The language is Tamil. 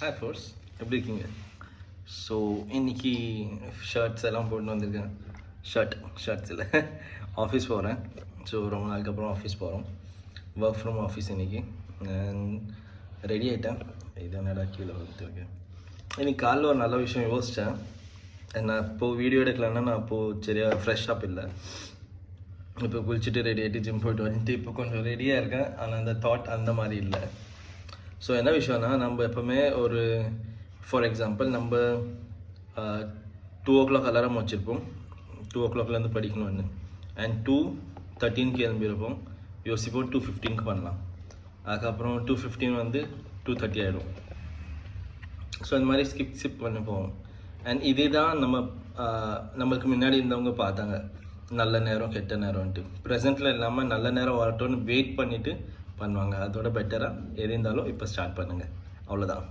ஹாய் ஃபோர்ஸ், எப்படி இருக்கீங்க? ஸோ இன்றைக்கி ஷர்ட்ஸ் எல்லாம் போட்டு வந்திருக்கேன். ஷர்ட்ஸ் இல்லை, ஆஃபீஸ் போகிறேன். ஸோ ரொம்ப நாளுக்கு அப்புறம் ஆஃபீஸ் போகிறோம். ஒர்க் ஃப்ரம் ஆஃபீஸ் இன்றைக்கி. ரெடி ஆகிட்டேன். இது என்னடா கீழே வந்துருக்கேன். இன்றைக்கி காலைல ஒரு நல்ல விஷயம் யோசித்தேன். நான் இப்போது வீடியோ எடுக்கலன்னா நான் இப்போது சரியாக ஃப்ரெஷ்ஷாக இல்லை. இப்போ குளிச்சுட்டு ரெடி ஆகிட்டு ஜிம் போய்ட்டு வந்துட்டு இப்போ கொஞ்சம் ரெடியாக இருக்கேன். ஆனால் அந்த தாட் அந்த மாதிரி இல்லை. ஸோ என்ன விஷயம்னா, நம்ம எப்போவுமே ஒரு ஃபார் எக்ஸாம்பிள் நம்ம 2 o'clock அலாரம் வச்சுருப்போம். 2 o'clockலேருந்து படிக்கணும்னு. அண்ட் 2:13 கிளம்பியிருப்போம். யோசிப்போம் 2:15 பண்ணலாம். அதுக்கப்புறம் 2:15 வந்து 2:30 ஆகிடும். ஸோ இந்த மாதிரி ஸ்கிப் பண்ணி போவோம். அண்ட் இதே தான் நம்மளுக்கு முன்னாடி இருந்தவங்க பார்த்தாங்க, நல்ல நேரம் கெட்ட நேரம்ன்ட்டு. ப்ரெசென்ட்டில் இல்லாமல் நல்ல நேரம் வரட்டும்னு வெயிட் பண்ணிவிட்டு பண்ணுவாங்க. அதோட பெட்டராக எது இருந்தாலும் இப்போ ஸ்டார்ட் பண்ணுங்கள். அவ்வளோதான்.